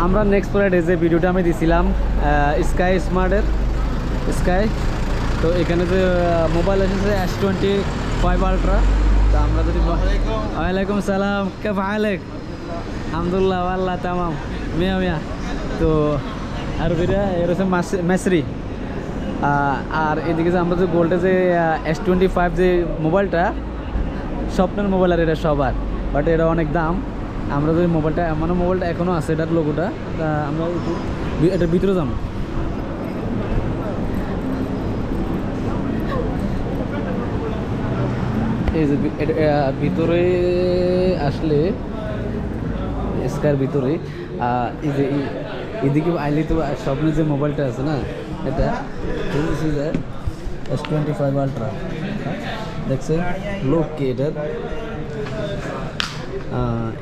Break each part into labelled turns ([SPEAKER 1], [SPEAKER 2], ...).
[SPEAKER 1] আমরা next Friday যে ভিডিওটা আমি দিছিলাম স্কাই স্মার্টের স্কাই, তো এখানে যে মোবাইল এসেছে S25 আলট্রা। তো আমরা যদি ওয়ালাইকুম সালাম কেফ হালেক আলহামদুলিল্লাহ আল্লাহ তামাম মিয়া মিয়া। তো আর বিরা এর হচ্ছে মেসরি। আর এদিকে যে আমরা যে গোল্ডে যে S25 যে মোবাইলটা স্বপ্নের মোবাইল, আর এটা সবার, বাট এটা অনেক দাম। আমরা যদি মোবাইলটা মানে মোবাইলটা এখনও আছে এটার লোগোটা, আমরা এটার ভিতরে যাবো। এই যে ভিতরে আসলে স্কার ভিতরে এই যে এদিকে আইলে তো স্বপ্নের যে মোবাইলটা আছে না, এটা S25 আলট্রা দেখছেন, লোক কি এটার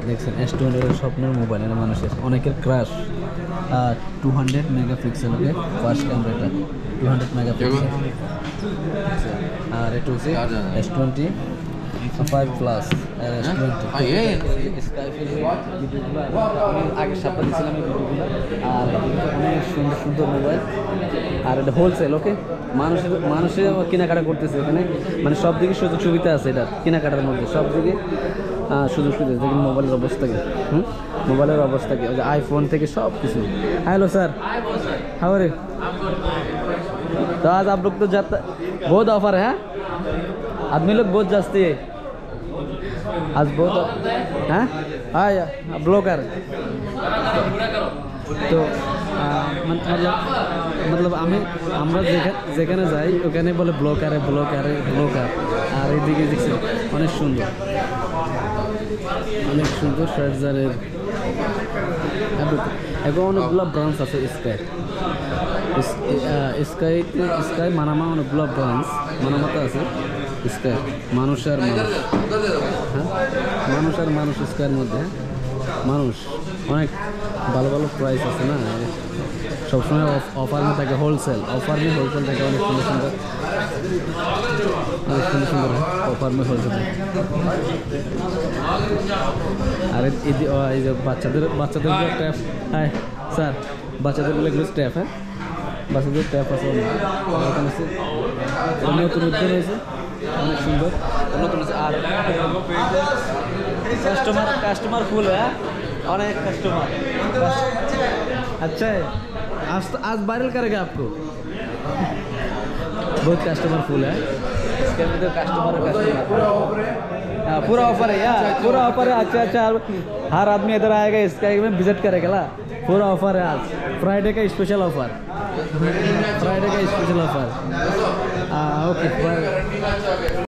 [SPEAKER 1] দেখছেন S20 স্বপ্নের মোবাইল, এটা মানুষের অনেকের ক্রাশ। 200 মেগাপিক্সেল ওকে ফার্স্ট ক্যামেরাটা 200 মেগাপিক্সেল। আর এটা হচ্ছে S25 প্লাস আগের সপ্তাহে দিয়েছিলাম এই ভিডিওগুলো। আর অনেক সুন্দর সুন্দর মোবাইল, আর এটা হোলসেল ওকে। মানুষের কেনাকাটা করতেছে এখানে, মানে সব দিকে সুযোগ সুবিধা আছে এটা কেনাকাটার মধ্যে, সব দিকে সুযোগ সুবিধা। দেখুন মোবাইলের অবস্থা কি, মোবাইলের অবস্থা কি, আইফোন থেকে सब কিছু। Hello sir, how are you? तो आज आप लोग तो जाता बहुत ऑफर है, आदमी लोग बहुत जाते हैं आज बहुत हैं। हाँ ब्लॉगर तो मतलब আমরা যেখানে যাই ওখানে বলে ব্লগারে ব্লগারে ব্লগার। আর এদিকে দেখছি অনেক সুন্দর শার্জারের এখন অনেকগুলো ব্রাঞ্চ আছে স্কাই মানামা, অনেকগুলো ব্রাঞ্চ মানামাতে আছে স্কাই। মানুষ আর মানুষ স্কাইয়ের মধ্যে মানুষ অনেক ভালো ভালো প্রাইস আছে না, সবসময় অফার নিয়ে থাকে, হোলসেল থাকে, অনেক সুন্দর অফার নিয়ে হোলসেল থাকে। আর এই যে বাচ্চাদের ট্যাপ, হ্যাঁ স্যার বাচ্চাদের বলে এগুলো ট্যাপ, হ্যাঁ বাচ্চাদের ট্যাপ আছে নতুন উদ্যোগ হয়েছে, অনেক সুন্দর নতুন আছে। আর কাস্টমার ফুল, হ্যাঁ অনেক कस्टमर। अच्छा है, आज वायरल करेगा आपको, बहुत कस्टमर फुल है इसके अंदर, कस्टमर पूरा ऑफर है यार, पूरा ऑफर है। अच्छा हर आदमी इधर आएगा इसका में विजिट करेगा ना, पूरा ऑफर है आज, फ्राइडे का स्पेशल ऑफर, ओके।